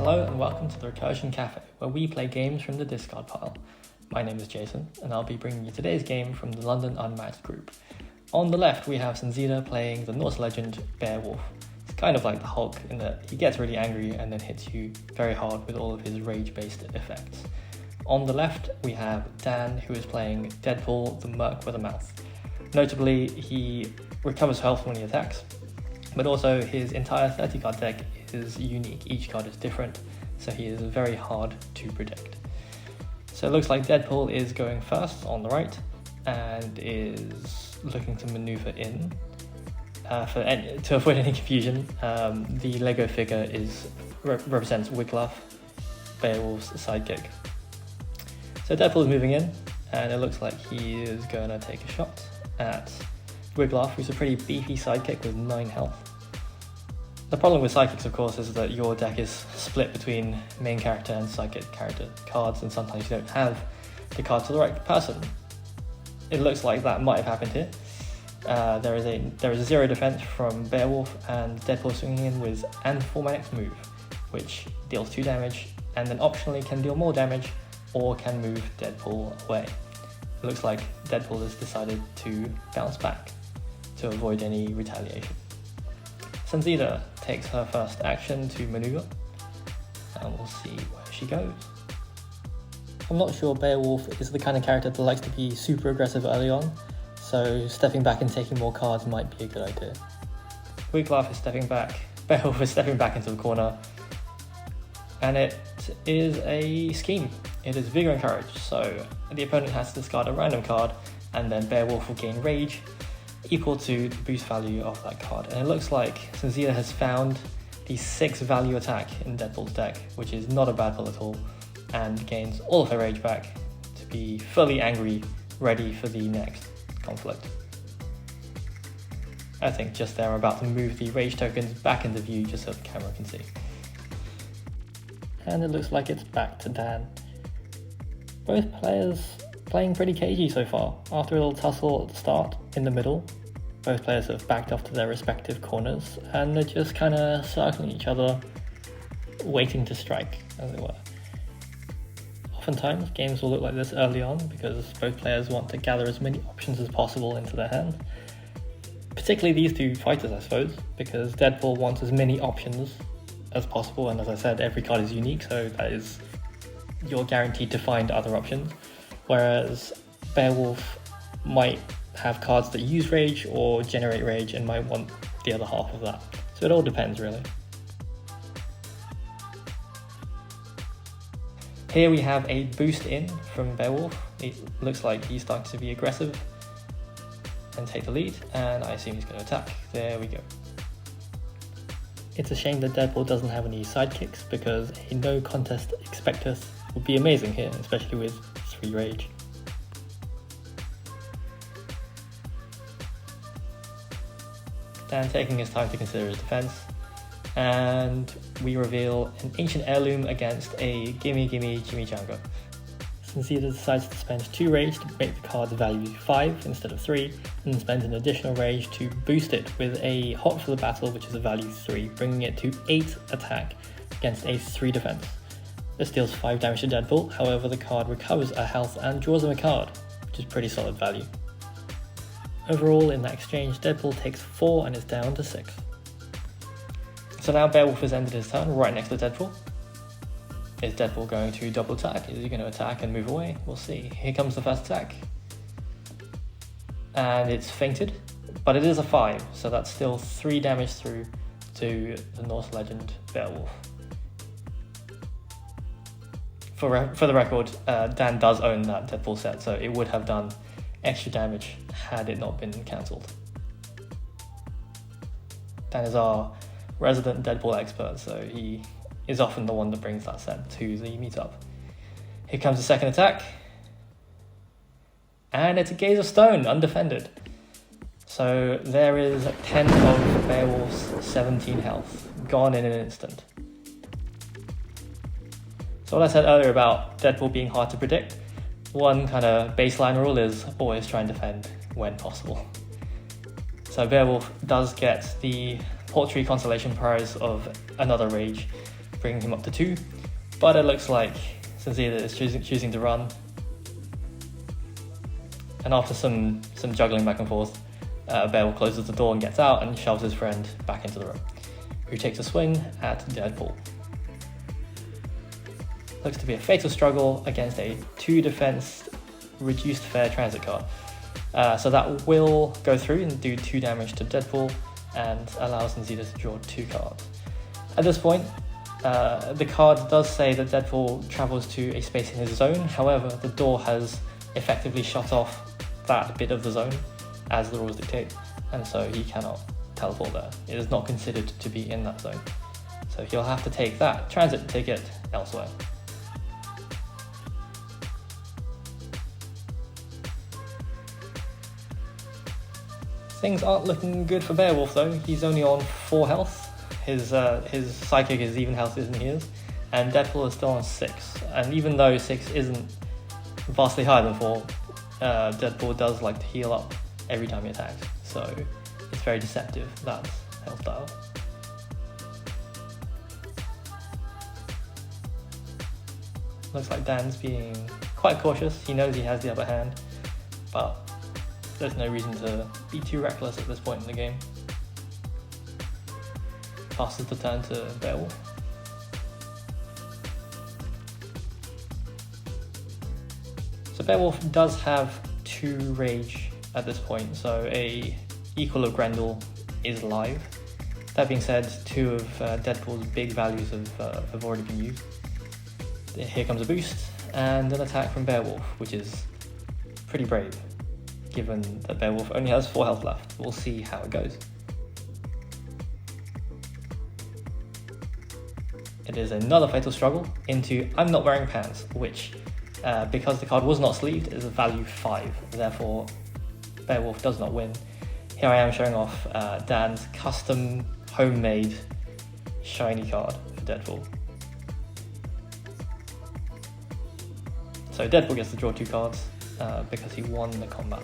Hello and welcome to the Recursion Cafe, where we play games from the discard pile. My name is Jason, and I'll be bringing you today's game from the London Unmatched group. On the left, we have Sunzida playing the Norse legend Beowulf. It's kind of like the Hulk in that he gets really angry and then hits you very hard with all of his rage-based effects. On the left, we have Dan, who is playing Deadpool, the Merc with a Mouth. Notably, he recovers health when he attacks, but also his entire 30 card deck is unique. Each card is different, so he is very hard to predict. So it looks like Deadpool is going first on the right and is looking to maneuver in. To avoid any confusion, the Lego figure represents Beowulf, Beowulf's sidekick. So Deadpool is moving in, and it looks like he is going to take a shot at Beowulf, who's a pretty beefy sidekick with 9 health. The problem with sidekicks, of course, is that your deck is split between main character and sidekick character cards, and sometimes you don't have the card to the right person. It looks like that might have happened here. There is a 0 defense from Beowulf, and Deadpool swinging in with and for my next move, which deals 2 damage, and then optionally can deal more damage or can move Deadpool away. It looks like Deadpool has decided to bounce back to avoid any retaliation. Sunzida takes her first action to maneuver, and we'll see where she goes. I'm not sure Beowulf is the kind of character that likes to be super aggressive early on, so stepping back and taking more cards might be a good idea. Beowulf is stepping back, Beowulf is stepping back into the corner, and it is a scheme. It is Vigor and Courage, so the opponent has to discard a random card, and then Beowulf will gain Rage, equal to the boost value of that card. And it looks like Sunzida has found the 6 value attack in Deadpool's deck, which is not a bad pull at all, and gains all of her rage back to be fully angry, ready for the next conflict. I think just there I'm about to move the rage tokens back into view just so the camera can see. And it looks like it's back to Dan. Both players playing pretty cagey so far. After a little tussle at the start, in the middle, both players have backed off to their respective corners, and they're just kind of circling each other, waiting to strike, as it were. Oftentimes, games will look like this early on because both players want to gather as many options as possible into their hand. Particularly these two fighters, I suppose, because Deadpool wants as many options as possible, and as I said, every card is unique, so that is, you're guaranteed to find other options. Whereas Beowulf might have cards that use rage or generate rage and might want the other half of that. So it all depends, really. Here we have a boost in from Beowulf. It looks like he's starting to be aggressive and take the lead, and I assume he's going to attack. There we go. It's a shame that Deadpool doesn't have any sidekicks, because a no contest Expectus would be amazing here, especially with 3 rage. Dan taking his time to consider his defense, and we reveal an ancient heirloom against a gimme chimichanga. Sunzida decides to spend 2 rage to make the card's value 5 instead of 3, and spends an additional rage to boost it with a hot for the battle, which is a value 3, bringing it to 8 attack against a 3 defense. This deals 5 damage to Deadpool, however the card recovers a health and draws him a card, which is pretty solid value. Overall, in that exchange, Deadpool takes 4 and is down to 6. So now Beowulf has ended his turn right next to Deadpool. Is Deadpool going to double attack? Is he going to attack and move away? We'll see. Here comes the first attack. And it's feinted, but it is a 5, so that's still 3 damage through to the Norse legend Beowulf. For the record, Dan does own that Deadpool set, so it would have done extra damage had it not been cancelled. Dan is our resident Deadpool expert, so he is often the one that brings that set to the meetup. Here comes the second attack, and it's a Gaze of Stone, undefended. So there is 10 of Beowulf's 17 health, gone in an instant. So what I said earlier about Deadpool being hard to predict, one kind of baseline rule is always try and defend when possible. So Beowulf does get the paltry consolation prize of another rage, bringing him up to 2. But it looks like Sunzida is choosing to run. And after some juggling back and forth, Beowulf closes the door and gets out and shoves his friend back into the room, who takes a swing at Deadpool. Looks to be a fatal struggle against a 2 defense reduced fair transit card. So that will go through and do 2 damage to Deadpool and allow Sunzida to draw 2 cards. At this point, the card does say that Deadpool travels to a space in his zone. However, the door has effectively shut off that bit of the zone as the rules dictate, and so he cannot teleport there. It is not considered to be in that zone. So he'll have to take that transit ticket elsewhere. Things aren't looking good for Beowulf though. He's only on 4 health. His psychic is even healthier than he is, and Deadpool is still on 6. And even though 6 isn't vastly higher than 4, Deadpool does like to heal up every time he attacks, so it's very deceptive, that health dial. Looks like Dan's being quite cautious. He knows he has the upper hand, but there's no reason to be too reckless at this point in the game. Passes the turn to Beowulf. So Beowulf does have 2 rage at this point, so a equal of Grendel is live. That being said, 2 of Deadpool's big values have already been used. Here comes a boost and an attack from Beowulf, which is pretty brave, given that Beowulf only has 4 health left. We'll see how it goes. It is another fatal struggle into I'm Not Wearing Pants, which, because the card was not sleeved, is a value 5. Therefore, Beowulf does not win. Here I am showing off Dan's custom homemade shiny card for Deadpool. So Deadpool gets to draw 2 cards because he won the combat.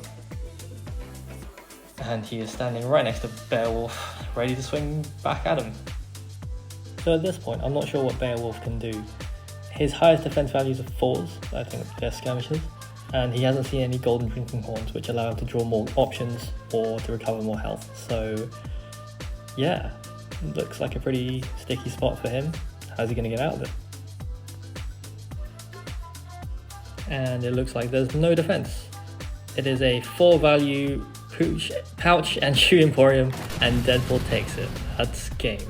And he is standing right next to Beowulf, ready to swing back at him. So at this point, I'm not sure what Beowulf can do. His highest defense values are 4s, I think they're skirmishes, and he hasn't seen any golden drinking horns which allow him to draw more options or to recover more health. So yeah, looks like a pretty sticky spot for him. How's he going to get out of it? And it looks like there's no defense. It is a 4 value pouch and shoe emporium, and Deadpool takes it. That's game.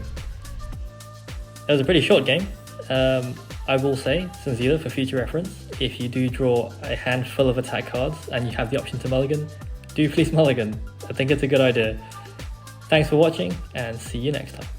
It was a pretty short game. I will say, Sunzida, for future reference, if you do draw a handful of attack cards and you have the option to mulligan, do please mulligan. I think it's a good idea. Thanks for watching and see you next time.